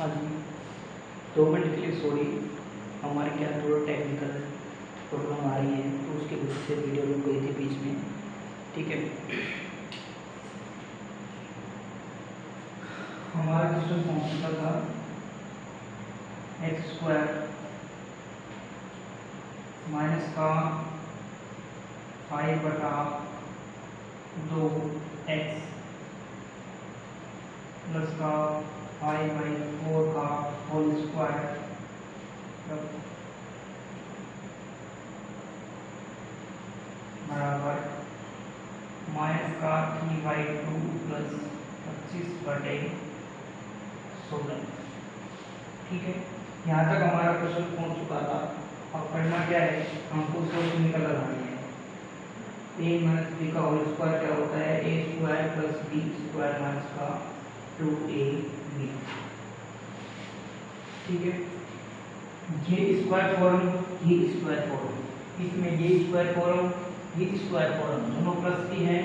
हाँ जी, 2 मिनट के लिए सॉरी, हमारे क्या थोड़ा टेक्निकल प्रॉब्लम आ रही है तो उसकी वजह से वीडियो रुक गई थी बीच में। ठीक है, हमारा क्वेश्चन कौन सा था? एक्स स्क्वायर माइनस का 5/2 एक्स प्लस का 5/4 का होल स्क्वायर बराबर माइनस का 3/2 प्लस 25/16। ठीक है, यहाँ तक हमारा क्वेश्चन पहुँच चुका था। अब करना क्या है, हमको सोल्यूशन निकल लगानी है। a माइनस बी का होल स्क्वायर क्या होता है? a square plus b square minus का 2ab। ठीक है, ये स्क्वायर फॉर्म, ये स्क्वायर फॉर्म, इसमें ये स्क्वायर फॉर्म, ये स्क्वायर फॉर्म दोनों प्लस की है,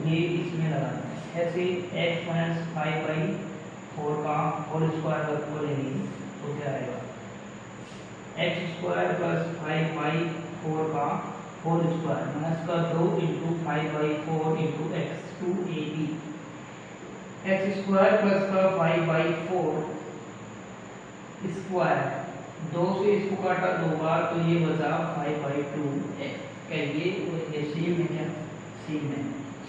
ये इसमें लगाना है। ऐसे x माइनस 5/4 का होल स्क्वायर को लेंगे तो क्या आएगा? एक्स स्क्वायर प्लस 5/4 का होल स्क्वायर माइनस का 2 into 5/4 into x 2ab। X square plus का 5/4 स्क्वायर, 2 से इसको काटा 2 बार तो ये बचा 5/2 एक्स। क्या ये सेम है? क्या सेम है?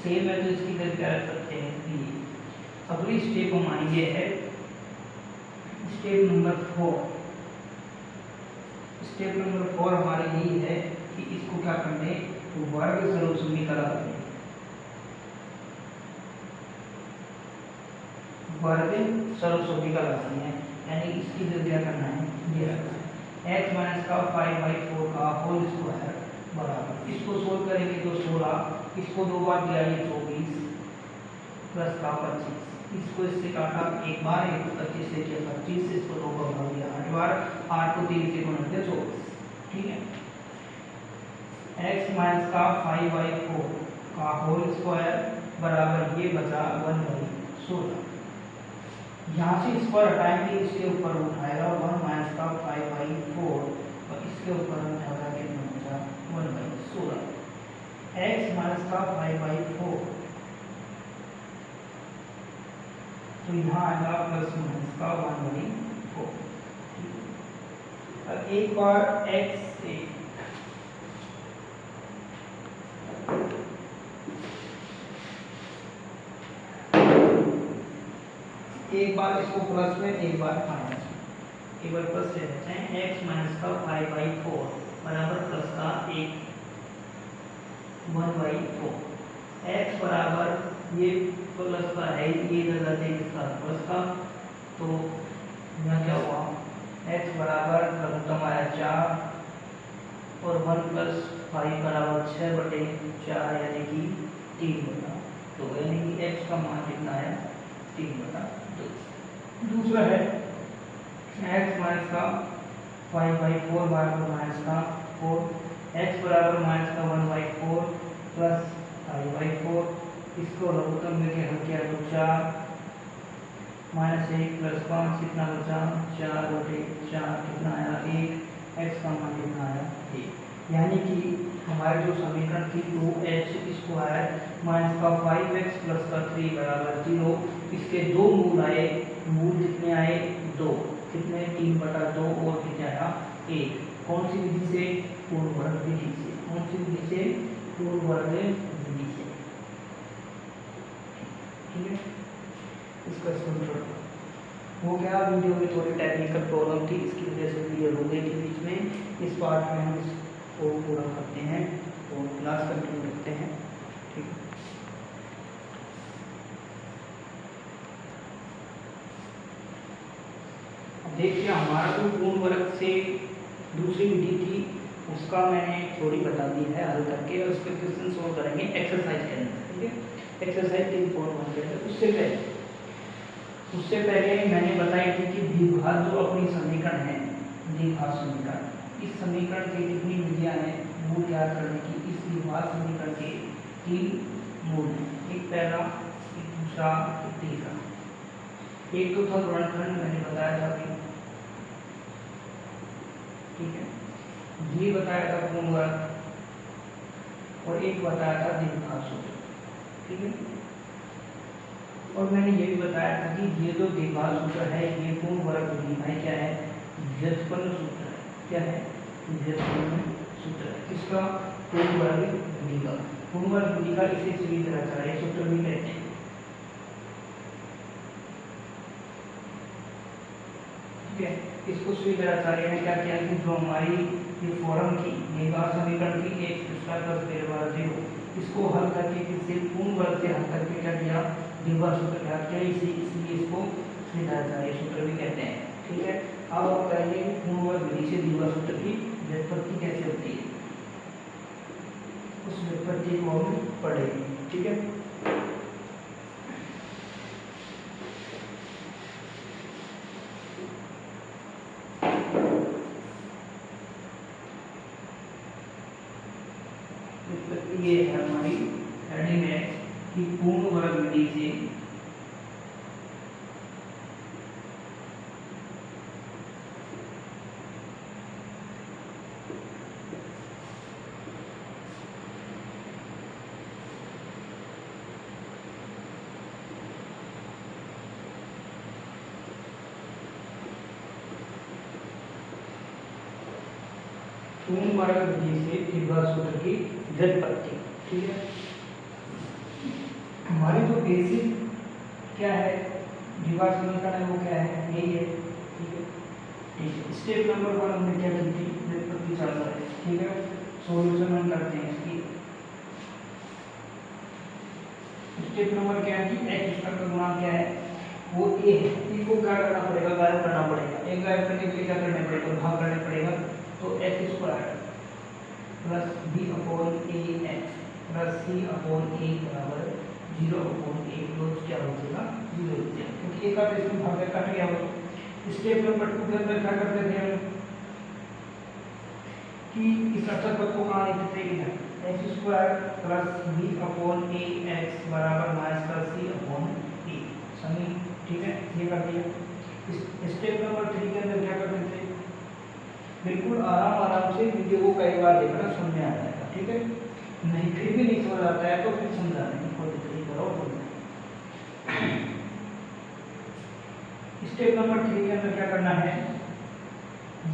सेम है तो इसकी जगह क्या रख सकते हैं? ये अगली स्टेप हमारी ये है स्टेप नंबर 4। स्टेप नंबर 4 हमारी यही है कि इसको क्या करने, वर्ग सर्वसमीकरण लगाते, वर्ग सर्वसमीकरण लगानी है। यानी इसकी जगह क्या करना है? ये रखना है x माइनस का 5/4 का होल स्क्वायर बराबर, इसको सोल्व करेंगे तो 16, इसको 2 बार किया ये 24 प्लस का 25, इसको इससे काटा एक बार, एक 25 से किया 25, इसको 2 बार भाग दिया 8 बार, 8 को 3 से गुणा किया 24। ठीक है, x माइनस का 5/4 का होल स्क्वायर बराबर ये बचा 1/16। यहाँ से स्क्वायर हटाएंगे, इसके ऊपर उठाएगा 1 माइनस का 5/4 और इसके ऊपर उठाएगा कितना बचा 1/16। x माइनस का 5/4 तो यहाँ आएगा प्लस माइनस का 1/4। अब एक बार x से एक बार इसको प्लस में, एक बार माइनस में, एक बार प्लस ले लेते हैं। x माइनस का 5/4 बराबर प्लस का 1/4। x बराबर ये प्लस का है, ये इधर देंगे इसका प्लस का, तो यहाँ क्या हुआ? x बराबर क्रमतम आया 4 और 1 प्लस 5 बराबर 6/4 यानी कि 3/2, यानी कि x का मान कितना है? 3/2। दूसरा है x माइनस का 5/4 बराबर माइनस का 4, x बराबर माइनस का 1/4 प्लस 5/4, इसको लघुत्तम में हल किया तो 4 माइनस 1 प्लस 5 कितना बचा? 4/4 कितना आया? 1। x का मान कितना आया? 1। यानी कि हमारी जो समीकरण थी 2x स्क्वायर माइनस का 5x प्लस का 3 बराबर 0, इसके दो मूल आए, मूल कितने आए? 2, कितने? 3/2 और कितना आया? 1। कौन सी विधि से? पूर्ण वर्ग विधि से। कौन सी विधि से? पूर्ण वर्ग विधि से। ठीक है, इसका स्क्रीनशॉट हो गया। वीडियो में थोड़ी टेक्निकल प्रॉब्लम थी, इसकी वजह से वीडियो रुक गई थी बीच में। इस पार्ट में हम इसको पूरा करते हैं और क्लास कंटिन्यू करते हैं। ठीक है, अब देखिए हमारा जो पूर्ण वर्ग से दूसरी विधि थी उसका मैंने थोड़ी बता दी है हल करके, और उसके क्वेश्चन सोल्व करेंगे एक्सरसाइज के अंदर। ठीक है, एक्सरसाइज 3.1 के अंदर। उससे पहले मैंने बताई थी कि द्विघात जो अपनी समीकरण है, द्विघात समीकरण, इस समीकरण की कितनी विधियां हैं मूल ज्ञात करने की? इस द्विघात समीकरण के 3 मूल हैं, एक पहला, एक दूसरा, एक तीसरा। एक तो था गुणनखंड, मैंने बताया था अभी, ठीक है, ये बताया था पूर्ण वर्ग, और एक बताया था दीर्घात सूत्र, ठीक है। और मैंने ये भी बताया था कि ये जो दीर्घात सूत्र है ये पूर्ण वर्ग विधि है, क्या है, व्युत्पन्न सूत्र है, क्या है, व्युत्पन्न सूत्र है। किसका, पूर्ण वर्ग विधि का, पूर्ण वर्ग विधि का इसे सीधी तरह चला ये सूत्र भी कहते हैं, ठीक है। इसको स्वीधराचार्य ने क्या किया कि जो हमारी ये फॉर्म की निर्वात समीकरण की एक स्क्वायर प्लस डेल बराबर 0, इसको हल करके किसी पूर्ण वर्ग से हल करके क्या किया, द्विघात सूत्र ज्ञात किया, इसलिए इसको स्वीधराचार्य सूत्र भी कहते हैं, ठीक है। अब हम कहेंगे कि पूर्ण वर्ग विधि से द्विघात सूत्र की व्युत्पत्ति कैसे होती है, उस व्युत्पत्ति को हम पढ़ेंगे, ठीक है। ये है हमारी हेडिंग है कि पूर्ण वर्ग विधि से पूर्ण वर्ग विधि से द्विघात सूत्र की व्युत्पत्ति, ठीक है। हमारी जो बेसिक क्या है द्विघात समीकरण है वो क्या है, यही है, ठीक है, ठीक है। स्टेप नंबर 1 हमने क्या की थी, व्युत्पत्ति चल रहा है, ठीक है। सॉल्यूशन हम करते हैं इसकी। स्टेप नंबर क्या है कि x स्क्वायर का गुणांक क्या है, वो a है, इनको क्या करना पड़ेगा, गायब करना पड़ेगा। एक गायब करने के लिए क्या करना पड़ेगा, भाग करना पड़ेगा, तो x square plus b upon a x plus c upon a बराबर 0 अपॉन a क्लोज क्या हो जाएगा, 0 हो जाएगा, क्योंकि एक का तो इसमें भाग कट गया हो। स्टेप नंबर 2 के अंदर क्या करते थे हम कि इस अक्षर पद को कहाँ लिखते थे, इधर x square plus b upon a x बराबर माइनस का c अपॉन a समी, ठीक है, ये कर दिया। स्टेप नंबर 3 के अंदर क्या करते थे, बिल्कुल आराम से वीडियो को कई बार देखना, समझ में आ जाएगा, ठीक है। नहीं फिर भी नहीं समझ आता है तो फिर समझाने की कोशिश करो। स्टेप नंबर 3 के अंदर क्या करना है,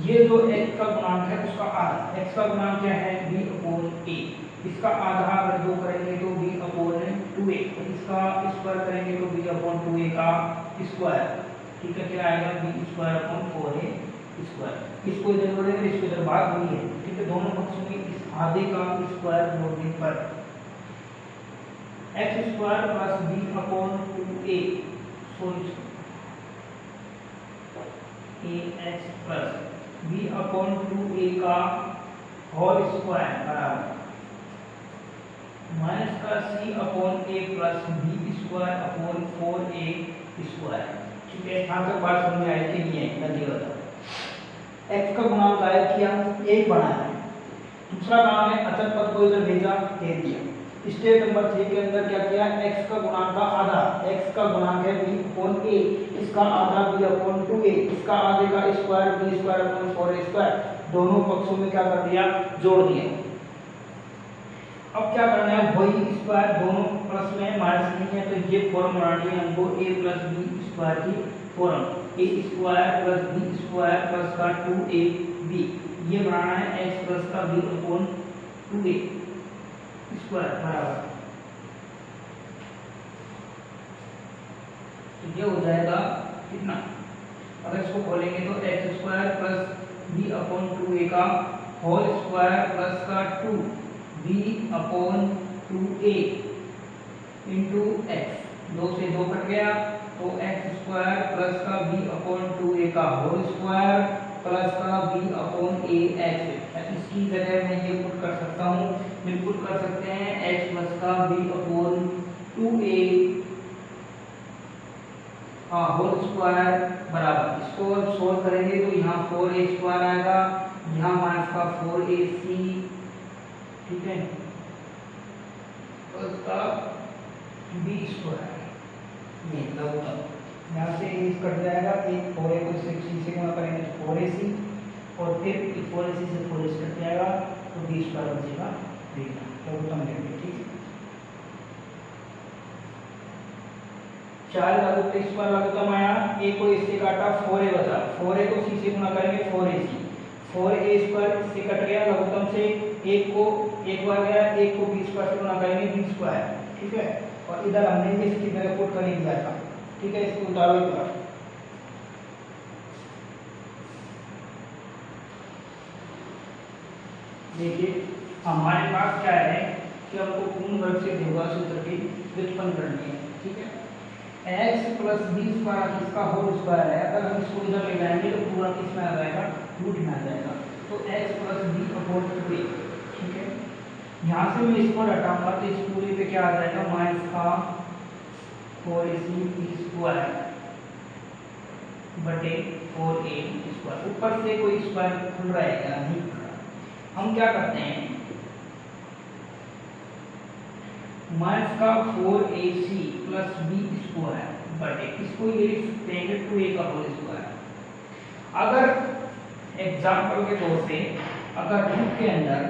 ये जो x का गुणांक है उसका आधा, x का गुणांक क्या है b अपॉन a, इसका आधा अगर 2 करेंगे तो b अपॉन 2a, इसका स्क्वायर करेंगे तो b अपॉन 2a का स्क्वायर, ठीक है, क्या आएगा b square upon 4a square. इसको इधर जोड़ेंगे, इसको इधर भाग हुई है, ठीक है, दोनों पक्षों में इस आधे का स्क्वायर जोड़ने पर x square plus b upon 2a ax plus b upon 2a का होल स्क्वायर बराबर माइनस का c upon a plus b square upon 4a square, ठीक है। यहाँ तक बात समझ में आई कि नहीं है, मैं ये बताऊँ। x का गुणांक गायब किया, एक बनाया, दूसरा काम है अचल पद को इधर भेजा, दे दिया। स्टेप नंबर 3 के अंदर क्या किया, x का गुणांक का आधा, x का गुणांक है b अपॉन a, इसका आधा b अपॉन 2a, इसका आधे का square b square upon 4a square, दोनों पक्षों में क्या कर दिया, जोड़ दिया। अब क्या करना है, वही स्क्वायर दोनों प्लस में माइनस नहीं है तो ये फॉर्म बनानी है हमको a प्लस b स्क्वायर की form, a square plus b square plus का 2ab, ये बनाना है x प्लस का b अपॉन 2a स्क्वायर बराबर, तो ये हो जाएगा कितना, अगर इसको खोलेंगे तो x square plus b upon 2a का होल स्क्वायर प्लस का 2b upon 2a into x, 2 से 2 कट गया तो x स्क्वायर प्लस का b अपॉन 2a का होल स्क्वायर प्लस का b अपॉन a x, इसकी जगह मैं ये पुट कर सकता हूँ, बिल्कुल कर सकते हैं, x प्लस का b upon 2a whole square बराबर, इसको सोल्व करेंगे तो यहाँ 4a स्क्वायर आएगा, यहाँ माइनस का 4ac, ठीक है, प्लस का b स्क्वायर, ये लगभग यहाँ से ए कट जाएगा, एक 4a को सी से गुणा करेंगे तो 4ac, और फिर 4ac से 4s कट जाएगा तो b स्क्वायर बचेगा 3 लघुत्तम लेंगे। ठीक है, 4 लघुत्तम स्क्वायर लघुत्तम आया, a को इससे काटा 4a बचा, 4a को c से गुणा करेंगे 4ac, 4a स्क्वायर से कट गया लघुत्तम से, एक को एक बार गया, एक को b स्क्वायर से गुणा करेंगे b स्क्वायर। ठीक है, और इधर हमने भी इसकी जगह पुट कर दिया था। ठीक है, इसको उतारो एक बार। देखिए हमारे पास क्या है कि हमको पूर्ण वर्ग से देगा सूत्र की व्युत्पन्न करनी है। ठीक है, x प्लस बी स्क्वायर किसका होल स्क्वायर है, अगर हम इसको इधर ले जाएंगे तो पूरा किस में आ जाएगा, रूट में आ जाएगा, तो x plus B upon 2a। ठीक है, यहाँ से मैं इसको हटाऊंगा तो इस पूरे पे क्या आ जाएगा, माइनस का 4ac स्क्वायर बटे 4a स्क्वायर, ऊपर से कोई स्क्वायर खुल रहेगा नहीं। हम क्या करते हैं, माइनस का 4ac प्लस बी स्क्वायर बटे, इसको ये लिख सकते हैं 2a का होल स्क्वायर। अगर एग्जाम्पल के तौर पे अगर रूट के अंदर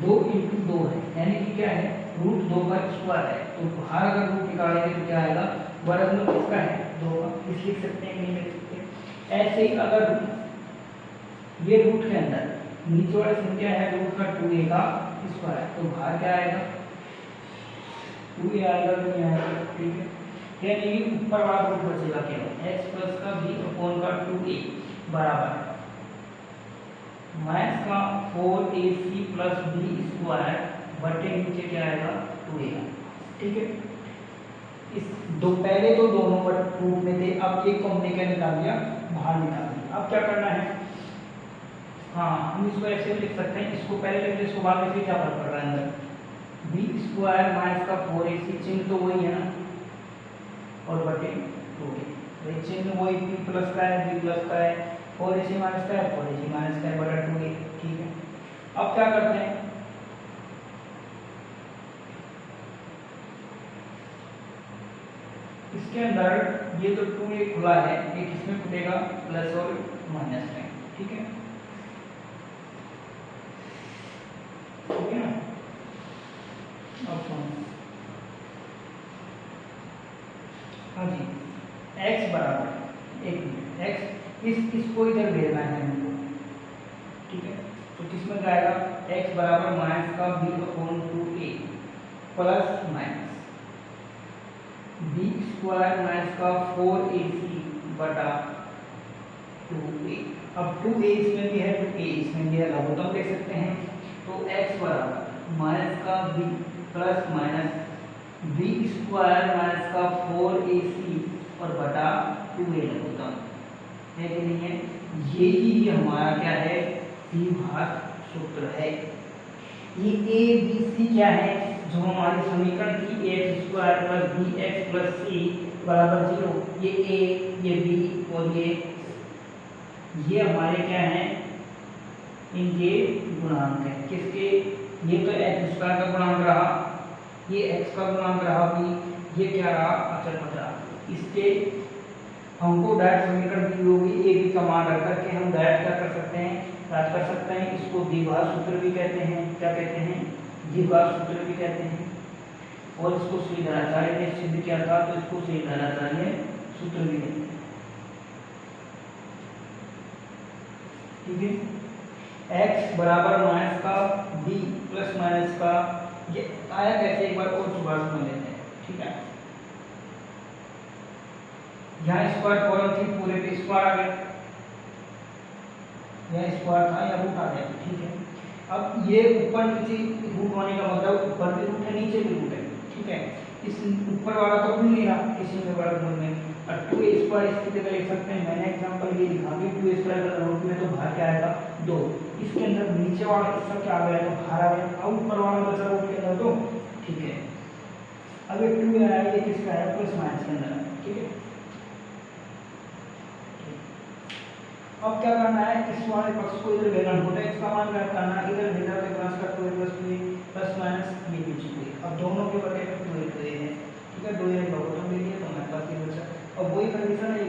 2 इंटू 2 है, यानी कि क्या है, रूट 2 का स्क्वायर है, तो बाहर अगर रूट निकालेंगे तो क्या आएगा, वर्गमूल किसका है, 2 का, इस लिख सकते हैं कि नहीं लिख सकते। ऐसे ही अगर ये रूट के अंदर नीचे वाली संख्या है रूट का 2a का स्क्वायर, तो बाहर क्या आएगा, 2a आएगा तो नहीं आएगा। ठीक है, यानी कि ऊपर वाला रूट बचेगा केवल x प्लस का b अपॉन का 2a बराबर माइनस का 4ac प्लस b स्क्वायर बटे नीचे क्या आएगा 2a। ठीक है, इस दो पहले तो दोनों रूट में थे, अब एक को हमने क्या निकाल दिया, बाहर निकाल दिया। अब क्या करना है, हाँ हम इसको ऐसे लिख सकते हैं, इसको पहले लिख, इसको बाद में क्या फर्क पड़ रहा है अंदर, बी स्क्वायर माइनस का 4ac, चिन्ह तो वही है ना, और बटे 2a, चिन्ह वही p प्लस का है, b प्लस का है, 4ac माइनस का है, 4ac माइनस का है बटा 2a। ठीक है, अब क्या करते हैं, इसके अंदर ये जो 2a खुला है, ये किसमें खुलेगा, प्लस और माइनस में। ठीक है, ठीक है ना, अब सुनो, हाँ जी, x बराबर एक मिनट, x इसको इधर भेजना है हमको। ठीक है, तो किसमें जाएगा, x बराबर माइनस का b upon 2a plus minus b square minus का 4ac बटा 2a। अब 2a इसमें भी है, 2a इसमें भी है, लघुत्तम देख सकते हैं, तो x बराबर माइनस का b plus minus b square minus का 4ac और बटा 2a लघुत्तम है कि नहीं है, यही हमारा क्या है, द्विघात सूत्र है। ये a b c क्या है, जो हमारी समीकरण थी ax square plus bx plus c बराबर 0, ये a ये b और ये हमारे क्या हैं, इनके गुणांक है, किसके, ये तो x स्क्वायर का गुणांक रहा, ये x का गुणांक रहा भी, ये क्या रहा, अचर पद रहा। इसके हमको डायरेक्ट समीकरण दी होगी, a b का मान रख करके हम डायरेक्ट क्या कर सकते हैं, याद कर सकते हैं, इसको द्विघात सूत्र भी कहते हैं। क्या कहते हैं, द्विघात सूत्र भी कहते हैं। और इसको श्रीधराचार्य ने सिद्ध किया था, तो इसको श्रीधराचार्य सूत्र भी कहते हैं। ठीक है, x बराबर माइनस का b प्लस माइनस का, ये आया कैसे, एक बार और जुगाड़ समझ लेते हैं। ठीक है, यहाँ स्क्वायर कॉलम थी, पूरे पे स्क्वायर आ गया, यहाँ स्क्वायर था, यहाँ रूट आ गया। ठीक है, अब ये ऊपर नीचे रूट होने का मतलब ऊपर भी रूट है, नीचे भी रूट है। ठीक है, इस ऊपर वाला तो खुल नहीं रहा किसी में बड़ा रूट में, और 2a स्क्वायर इसकी जगह लिख सकते हैं, मैंने एग्जांपल ये लिखा कि 2a स्क्वायर का रूट में तो बाहर क्या आएगा 2, इसके अंदर नीचे वाला हिस्सा क्या आ गया, तो बाहर आ गया, अब ऊपर वाला बचा रूट के अंदर 2। ठीक है, अब ये 2 आया, ये किसका है, प्लस माइनस के अंदर। ठीक है, अब क्या करना है, इस वाले पक्ष को इधर भेजना होता है, इसका मान क्या करना है, इधर भेजा तो क्रॉस का 2a plus 2a plus minus ये पीछे 2a, अब दोनों के बटे में 2a है। ठीक है, 2a लघुत्तम ले लिया तो हमारे पास ये बचा, अब वही कंडीशन है,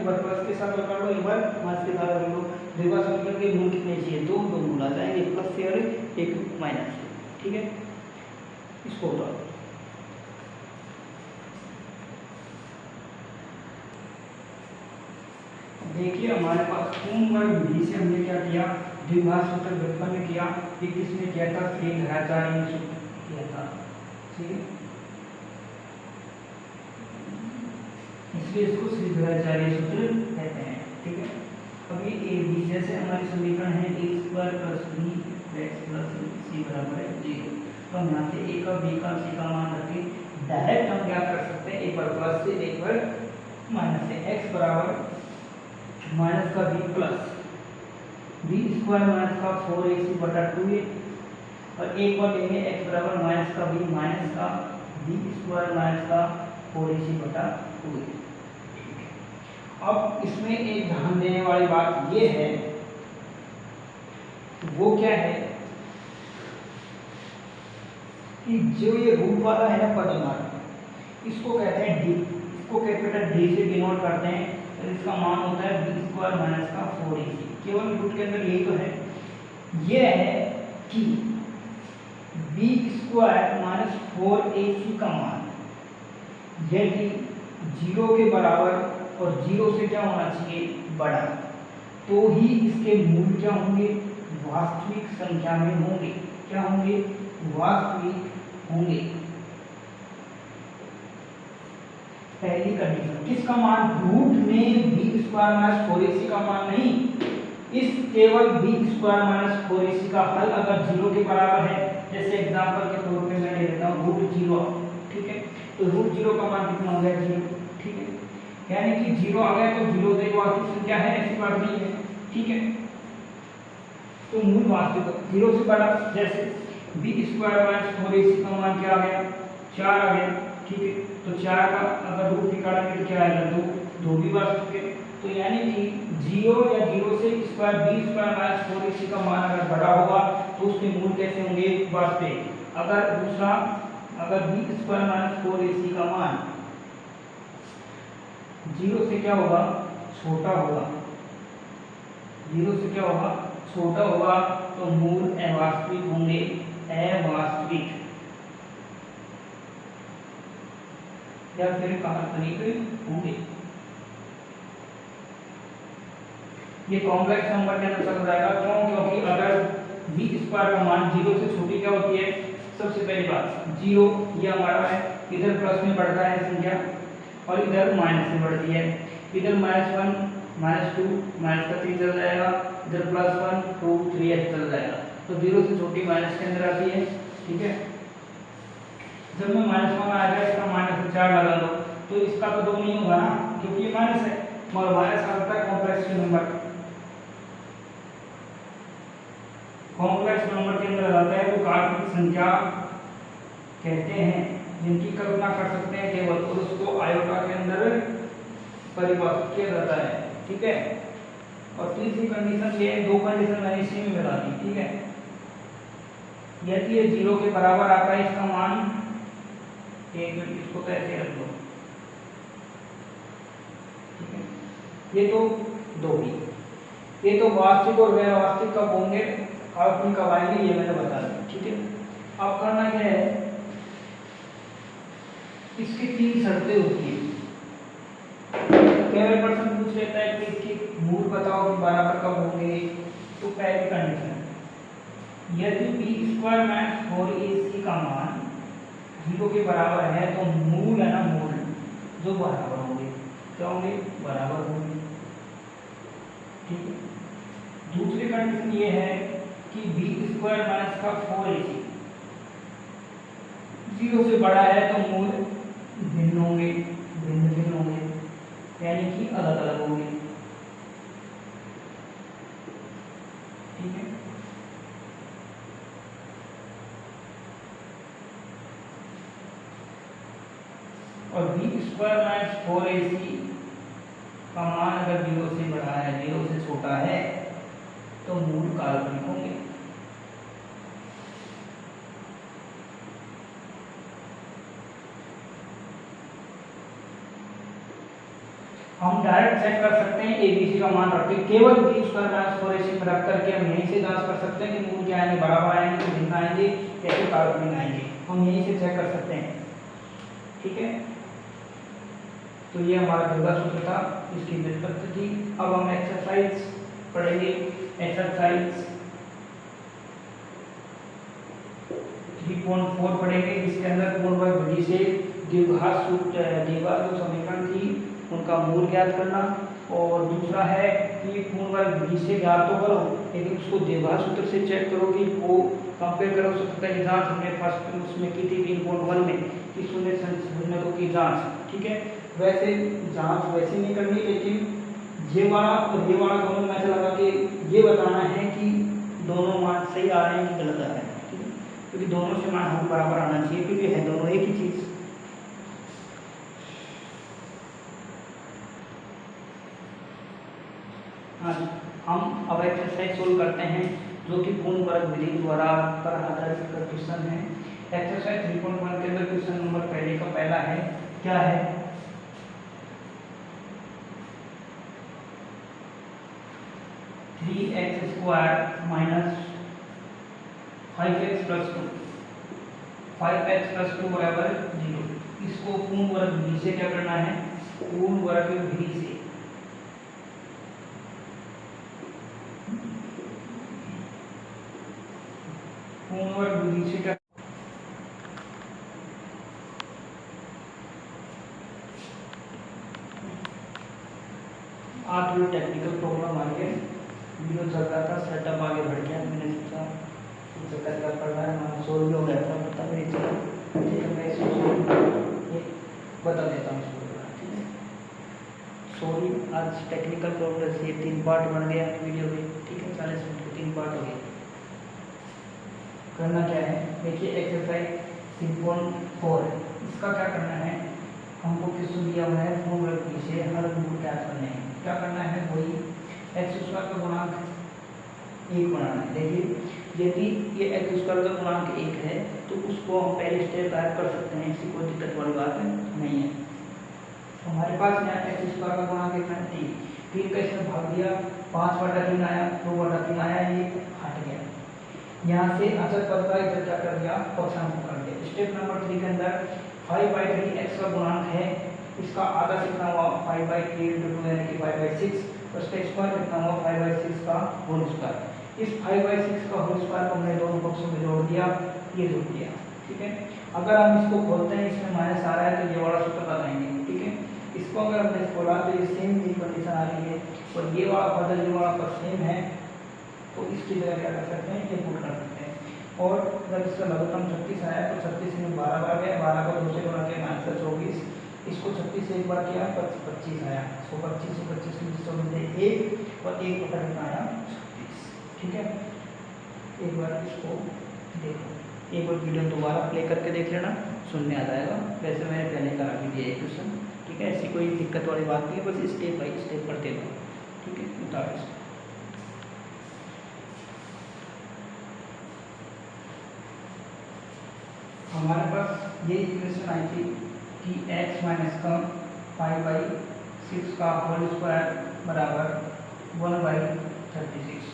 साथ कर लो, एक बार माइनस के साथ कर लो, दो बार समीकरण के मूल कितने चाहिए, दो मूल आ जाएंगे, प्लस से और एक माइनस से, ठीक है। इसको उतार दो। देखिए हमारे पास पूर्ण वर्ग विधि से हमने क्या किया, द्विघात सूत्र व्युत्पन्न किया, ये किसने किया था, श्रीधराचार्य ने किया था, ठीक है। इसलिए इसको श्रीधराचार्य सूत्र कहते हैं, ठीक है। अब ये ए बी जैसे हमारे समीकरण है a square plus b x plus c बराबर है 0, तो हम यहाँ से ए का बी का सी का मान रख के डायरेक्ट हम क्या कर सकते हैं, एक बार प्लस से एक बार माइनस से, एक्स बराबर माइनस का b plus b square minus का 4ac बटा 2a, और एक बार लेंगे एक्स बराबर माइनस का बी माइनस का बी स्क्वायर माइनस का 4ac बटा 2a। अब इसमें एक ध्यान देने वाली बात ये है, वो क्या है कि जो ये रूट वाला है ना पद हमारा, इसको कहते हैं डी, इसको कैपिटल डी से डिनोट करते हैं, तो इसका मान होता है बी स्क्वायर माइनस का 4ac। केवल रूट के अंदर यही तो है, ये है कि बी स्क्वायर माइनस 4ac का मान यदि 0 के बराबर और 0 से क्या होना चाहिए, बड़ा, तो ही इसके मूल क्या होंगे, वास्तविक संख्या में होंगे, क्या होंगे, वास्तविक होंगे। पहली कंडीशन, किसका मान, रूट में बी स्क्वायर माइनस 4ac का मान नहीं, इस केवल बी स्क्वायर माइनस 4ac का हल अगर 0 के बराबर है, जैसे एग्जांपल के तौर पे मैं ले लेता हूँ रूट 0, ठीक है, तो रूट 0 का मान कितना हो गया, 0, ठीक है, यानी कि 0 आ गया तो 0 से वास्तविक संख्या है, ऐसी बात नहीं है, ठीक है। तो मूल वास्तविक 0 से बड़ा, जैसे बी स्क्वायर माइनस 4ac का मान क्या आ गया, 4 आ गया, ठीक है, तो 4 का अगर रूट निकालेंगे तो क्या आएगा, 2 भी वास्तविक है, तो यानी कि 0 या 0 से square B square minus 4ac का मान अगर बड़ा होगा तो उसके मूल कैसे होंगे, वास्तविक। अगर दूसरा, अगर बी स्क्वायर माइनस 4ac का मान 0 से क्या होगा, छोटा होगा, 0 से क्या होगा, छोटा होगा, तो मूल अवास्तविक होंगे, अवास्तविक या फिर काल्पनिक होंगे। ये कॉम्प्लेक्स नंबर के अंदर चल जाएगा, क्यों, क्योंकि अगर बी स्क्वायर का मान 0 से छोटी क्या होती है, सबसे पहली बात 0 ये हमारा है, इधर प्लस में बढ़ता है संख्या और इधर माइनस में बढ़ती है, इधर -1 -2 माइनस का 3 चल जाएगा, इधर +1 2 3 ऐसे चल जाएगा, तो 0 से छोटी माइनस के अंदर आती है, ठीक है। जब में -1 आएगा, इसका -4 लगा दो, तो इसका तो 2 नहीं होगा ना, क्योंकि ये माइनस है, मगर माइनस आता है कॉम्प्लेक्स नंबर, कॉम्प्लेक्स नंबर के अंदर आता है तो काल्पनिक संख्या कहते हैं, जिनकी कल्पना कर सकते हैं केवल, और उसको आयोटा के अंदर परिभाषित किया जाता है, ठीक है। और तीसरी कंडीशन ये, 2 कंडीशन मैंने इसी में मिला दी, ठीक है। यदि ये 0 के बराबर आता है इसका मान, एक मिनट इसको तो ऐसे रख दो, ठीक है, ये तो 2 ही, ये तो वास्तविक और गैर वास्तविक कब होंगे, काल्पनिक कब आएंगे, ये मैंने बता दिया, ठीक है। अब करना क्या है, इसकी 3 शर्तें होती हैं। केवल प्रश्न पूछ लेता है कि इसकी मूल बताओ कि बराबर कब होंगे, तो पहली कंडीशन, यदि बी स्क्वायर माइनस 4ac का मान 0 के बराबर है तो मूल है ना, मूल जो बराबर होंगे, क्या होंगे, बराबर होंगे, ठीक है। दूसरी कंडीशन ये है कि बी स्क्वायर माइनस का 4ac 0 से बड़ा है तो मूल भिन्न होंगे, भिन्न भिन्न होंगे, यानी कि अलग अलग होंगे, ठीक है। और बी स्क्वायर माइनस 4ac का मान अगर 0 से बड़ा है, 0 से छोटा है, तो मूल काल्पनिक होंगे। हम डायरेक्ट चेक कर सकते हैं ABC का मान रख के, केवल B स्क्वायर माइनस 4AC में रख करके हम यहीं से जांच कर सकते हैं कि मूल क्या आएंगे, बराबर आएंगे, तो भिन्न आएंगे या फिर काल्पनिक आएंगे, हम यहीं से चेक कर सकते हैं। ठीक है, तो ये हमारा पहला सूत्र था, इसकी व्युत्पत्ति थी। अब हम एक्सरसाइज पढ़ेंगे। एक्सरसाइज 3.4 पढ़ेंगे, जिसके अंदर पूर्णवर्ग विधि से द्विघात सूत्र, द्विघात जो समीकरण थी उनका मूल ज्ञात करना, और दूसरा है कि पूर्णवर्ग विधि से ज्ञात तो करो लेकिन उसको द्विघात सूत्र से चेक करो कि वो कंपेयर करो। सूत्र की जांच हमने फर्स्ट उसमें की थी 3.1 में कि शून्य संबंधों की जांच। ठीक है, वैसे जांच वैसे नहीं करनी, लेकिन ये वाला और ये वाला दोनों में ऐसा लगा कि ये बताना है कि दोनों मान सही आ रहे हैं कि गलत आ रहे हैं। ठीक है, क्योंकि दोनों से मान हम बराबर आना चाहिए, क्योंकि है दोनों एक ही चीज़। हाँ, हम अब एक्सरसाइज सोल्व करते हैं जो कि पूर्ण वर्ग विधि द्वारा पर आधारित क्वेश्चन है। एक्सरसाइज 3.1 के अंदर क्वेश्चन नंबर पहले का पहला है, क्या है, 3x² minus 5x plus 2, 5x plus 2 बराबर 0। इसको पूर्ण वर्ग विधि से क्या करना है, पूर्ण वर्ग विधि से पूर्ण विधि से क्या, आज जो टेक्निकल प्रॉब्लम आ गया, वीडियो चल रहा था, सेटअप आगे बढ़ गया, मैंने सोचा चक्कर क्या पड़ रहा है, मैं सोल्व हो गया था, पता नहीं चला। ठीक है, मैं इसको बता देता हूँ। ठीक है, सॉरी, आज टेक्निकल प्रॉब्लम से 3 पार्ट बन गया वीडियो में। ठीक है, 40 मिनट के 3 पार्ट हो गए। करना क्या है, देखिए एक्सरसाइज 3.4 है, इसका क्या करना है, हमको किसको दिया हुआ है, पूर्ण वर्ग विधि से हर मूल ज्ञात करने हैं। क्या करना है, वही x² का गुणांक 1 बनाना है। देखिए यदि ये x² का गुणांक 1 है तो उसको हम पहले स्टेप गायब कर सकते हैं, इसकी कोई दिक्कत वाली बात नहीं है। तो हमारे पास यहाँ x² का गुणांक 1 है 3, 3 का इसमें भाग दिया, 5/3 आया, 2/3 आया, ये हट गया। यहाँ से अचर पद का इधर क्या कर दिया, पक्षांश कर दिया। स्टेप नंबर 3 के अंदर 5/3 x का गुणांक है, इसका आधा कितना हुआ 5/3 × 2 यानी कि 5/6, और इसका स्क्वायर कितना हुआ 5/6 का होल स्क्वायर। इस 5/6 का होल स्क्वायर को हमने दोनों पक्षों में जोड़ दिया, ये जोड़ दिया। ठीक है, अगर हम इसको खोलते हैं, इसमें माइनस आ रहा है तो ये वाला सूत्र लगाएंगे। ठीक है, इसको अगर हमने खोला तो ये सेम ही कंडीशन आ रही है, और ये वाला पद ये वाला पद सेम है, तो इसकी जगह क्या कर सकते हैं, ये पुट कर सकते हैं। और जब इसका लघुत्तम 36 आया तो 36 में 12 बार गया, 12 को 2 से गुणा किया, -24, इसको 36 से एक बार किया, 25 आया। इसको 25 से 25 में 1 और 1 बटा कितना आया 36। ठीक है, एक बार इसको देखो, एक बार वीडियो दोबारा प्ले करके देख लेना, सुनने आ जाएगा। वैसे मैंने पहले करा भी दिया क्वेश्चन। ठीक है, ऐसी कोई दिक्कत वाली बात नहीं है, बस स्टेप बाई स्टेप पढ़ते जाओ। ठीक है, उतार हमारे पास ये इक्वेशन आई थी कि x माइनस का 5/6 का होल स्क्वायर बराबर 1/36।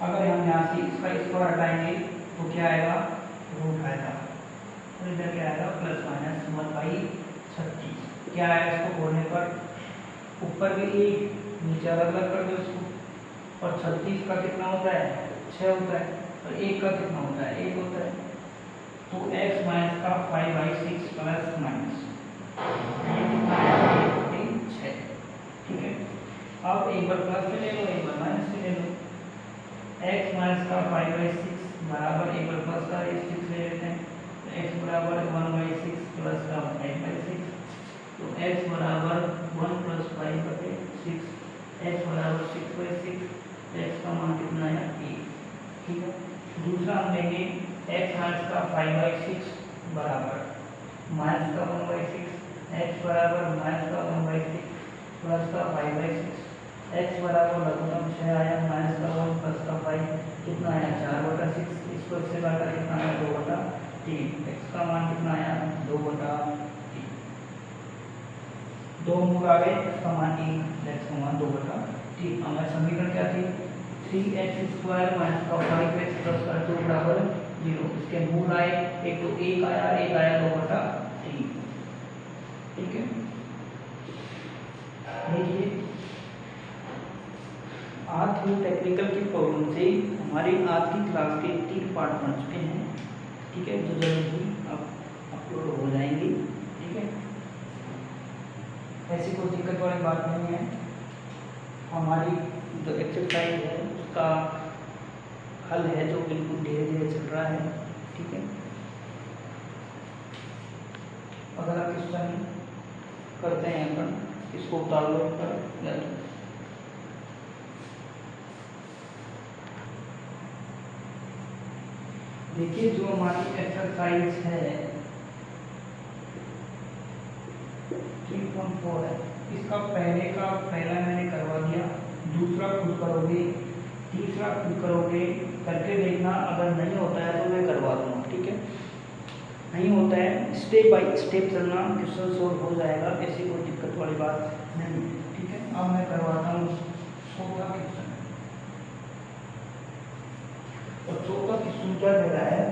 अगर हम यहाँ से इसका स्क्वायर हटाएंगे तो क्या आएगा, रूट आएगा, और इधर क्या आएगा +/1/36। क्या आएगा, इसको खोलने पर ऊपर भी 1, नीचे अलग अलग कर दो इसको, और 36 का कितना होता है 6 होता है, और 1 का कितना होता है 1 होता है। तो x माइनस का 5/6 प्लस माइनस 6। ठीक है, अब एक बार प्लस में ले लो, एक बार माइनस में ले लो। x माइनस का 5/6 बराबर, एक बार प्लस का 6 ले लेते हैं, तो x बराबर 1/6 प्लस का 5/6, तो x बराबर 1 + 5/6, x बराबर 6/6, x का मान कितना है 1। ठीक है, दूसरा हम लेंगे x माइनस का 5/6 बराबर माइनस का 1/6, x बराबर माइनस का 1/6 प्लस का 5/6, x बराबर लघुत्तम 6 आया, माइनस का 1 प्लस का 5 कितना आया 4/6, इसको इससे काटा कितना आया 2/3, x का मान कितना आया 2/3। दो मूल आ गए, इसका मान 1, x का मान 2/3। हमारे समीकरण क्या थी? 3x² माइनस का 5x प्लस का 2 बराबर 0। इसके मूल आए, एक तो 1 आया, एक आया 2/3। ठीक है, देखिए आज की टेक्निकल की प्रॉब्लम से हमारी आज की क्लास के 3 पार्ट बन चुके हैं। ठीक है, जो जल्द ही अब अपलोड हो जाएंगे। ठीक है, ऐसी कोई दिक्कत वाली बात नहीं है। हमारी जो एक्सरसाइज है उसका हल है जो बिल्कुल धीरे धीरे चल रहा है। ठीक है, अगला क्वेश्चन करते हैं अपन, इसको उतार लो पर। देखिए जो हमारी एक्सरसाइज है 3.4 है, इसका पहला मैंने करवा दिया, दूसरा खुद करोगे, तीसरा खुद करोगे, करके देखना। अगर नहीं होता है तो मैं करवा दूंगा। ठीक है, नहीं होता है स्टेप बाय स्टेप चलना, क्वेश्चन सोल्व हो जाएगा, ऐसी कोई दिक्कत वाली बात नहीं। ठीक है, अब मैं करवाता हूँ 16 क्वेश्चन। और 14 क्वेश्चन क्या दे रहा है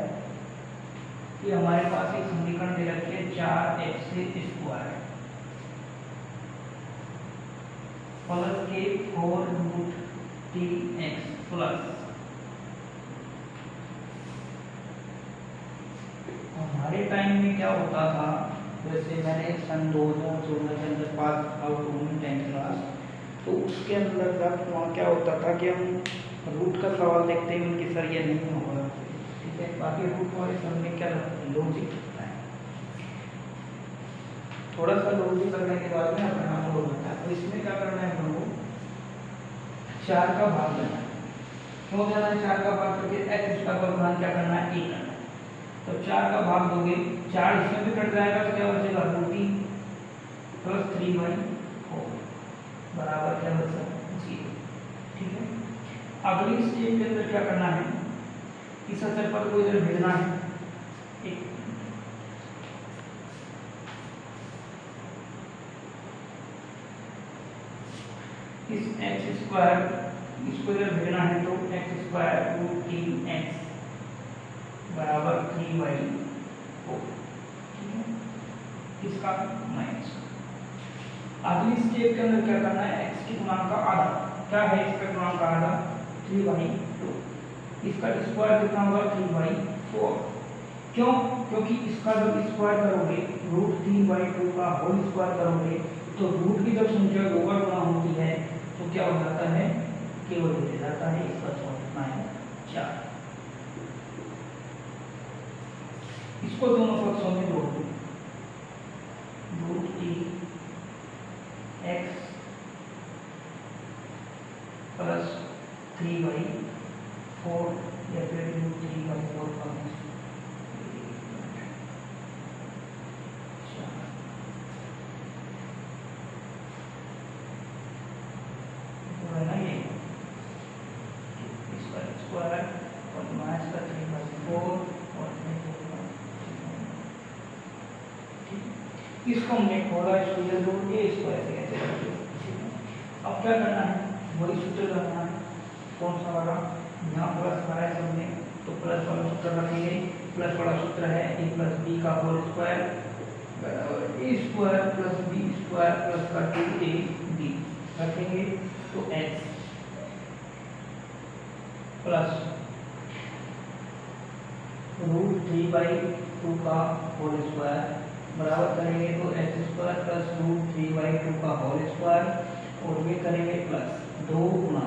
कि हमारे पास एक समीकरण दे रखी है 4x² प्लस के 4√3x प्लस। हमारे टाइम में क्या होता था, जैसे मैंने सन 2014 के अंदर पास आउट हुई 10th क्लास, तो उसके अंदर जब वहाँ क्या होता था कि हम रूट का सवाल देखते हैं उनकी सर ये नहीं होगा। ठीक है, बाकी रूट वाले सर में क्या लॉजिक होता है, थोड़ा सा लॉजिक करने के बाद में अपने आप हो जाता है। तो इसमें क्या करना है हमको 4 का भाग लेना है। क्यों देना है 4 का भाग? करके x का परिमाण क्या करना है 1 करना है। तो 4 का भाग दोगे, 4 इसमें भी कट जाएगा तो क्या बचेगा 2t प्लस 3/4 बराबर क्या बचेगा 0। ठीक है, अगली स्टेप के अंदर क्या करना है, इस अचर पर को इधर भेजना है। एक इस x² इसको इधर भेजना है तो x² 3x बराबर 3/4। ठीक है, इसका माइनस। अगली स्टेप के अंदर क्या करना है, x की गुणांक का आधा। क्या है इसका गुणांक का आधा? 3/2। इसका स्क्वायर कितना होगा 3/4। क्यों? क्योंकि इसका जब स्क्वायर करोगे √3/2 का होल स्क्वायर करोगे तो रूट की जब संख्या ओवर गुणा होती है तो क्या हो जाता है, केवल हो जाता है। इसका सॉल्व कितना है 4। इसको दोनों पक्षों में जोड़ दो, √3x प्लस 3/4 या फिर √3/4 का इसको हमने खोला, इसको इधर जोड़ के इसको ऐसे ऐसे कर दिया। अब क्या करना है, वही सूत्र रखना है। कौन सा वाला? यहाँ प्लस वाला है सब में, तो प्लस वाला सूत्र रखेंगे। प्लस वाला सूत्र है a प्लस b का होल स्क्वायर बराबर a² प्लस b² प्लस का 2ab रखेंगे। तो x प्लस √3/2 का होल स्क्वायर बराबर करेंगे तो x² प्लस √3/2 का होल स्क्वायर, और ये करेंगे प्लस 2 गुना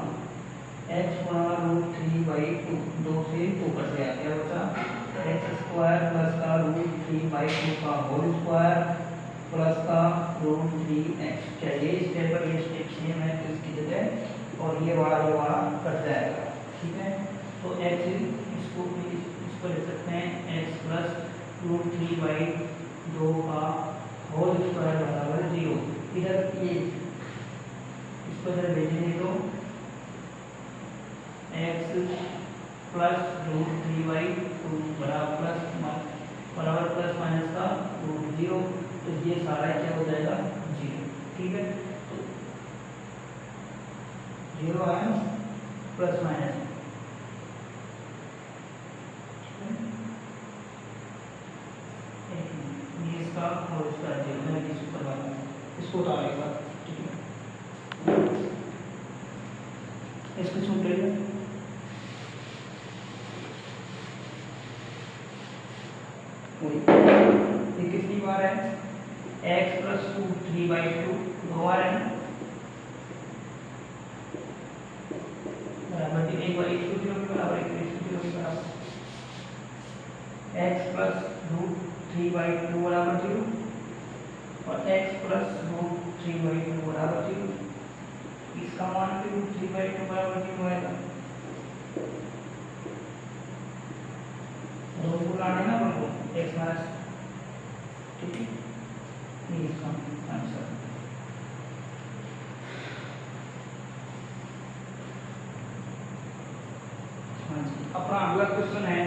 x गुना √3/2, 2 से 2 कट गया, क्या बचा x² प्लस का √3/2 का होल स्क्वायर प्लस का √3x। चलिए स्टेप पर ये स्टेप सेम है तो इसकी जगह और ये वाला कट जाएगा। ठीक है, तो x इसको ले सकते हैं x प्लस √3/2 का होल स्क्वायर बराबर 0। इधर ये इसको इधर भेजेंगे तो x प्लस √3/2 बराबर प्लस माइनस का √0। तो ये सारा क्या हो जाएगा 0। ठीक है, तो 0 आया ना, प्लस माइनस ये इसका और इसका 0 है, इसको करवा इसको उतार एक बार, ठीक है, इसको छूट रही ये कितनी बार है, x प्लस 2 3/2 दो बार है बराबर, एक बार इसको 0 के बराबर, एक इसको 0 के बराबर, x प्लस रूट 3/2 बराबर 0 और x प्लस रूट 3/2 बराबर 0, इसका मान भी रूट 3/2 बराबर 0 आएगा, दो को लाने ना अपन को x माइनस, ठीक है, ये इसका आंसर। हाँ जी, अपना अगला क्वेश्चन है,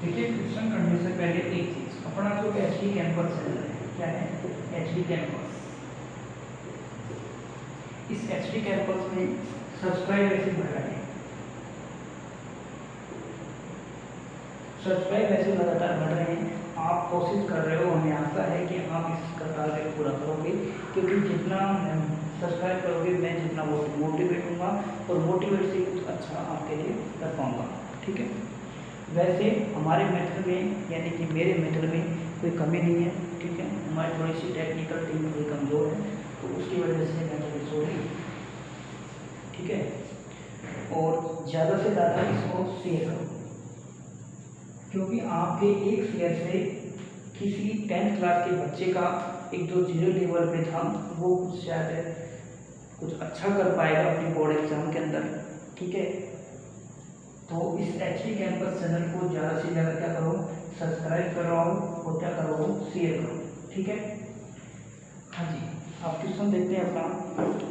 देखिए क्वेश्चन करने से पहले एक चीज, अपना जो एचडी कैंपस है, क्या है एचडी कैंपस, इस एचडी कैंपस में सब्सक्राइब ऐसे बढ़ रहे हैं, सब्सक्राइब ऐसे लगातार बढ़ रहे हैं, आप कोशिश कर रहे हो, हमें आशा है कि आप इस कतार को पूरा करोगे, क्योंकि जितना सब्सक्राइब करोगे मैं जितना मोटिवेट होऊंगा और मोटिवेट से कुछ अच्छा आपके लिए कर पाऊंगा, ठीक है। वैसे हमारे मेथड में यानी कि मेरे मेथड में कोई कमी नहीं है, ठीक है, हमारी थोड़ी सी टेक्निकल टीम थोड़ी कमज़ोर है, तो उसकी वजह से मैं थोड़ी सॉरी, ठीक है, और ज़्यादा से ज़्यादा इसको शेयर करो, क्योंकि आपके एक शेयर से किसी 10th क्लास के बच्चे का एक जो 0 लेवल पे था वो कुछ शायद कुछ अच्छा कर पाएगा अपनी बोर्ड एग्जाम के अंदर, ठीक है। तो इस एचडी कैंपस चैनल को ज़्यादा से ज़्यादा क्या करो, सब्सक्राइब करवाओ और क्या करो, शेयर करो, ठीक है। हाँ जी, आप क्वेश्चन देखते हैं अपना।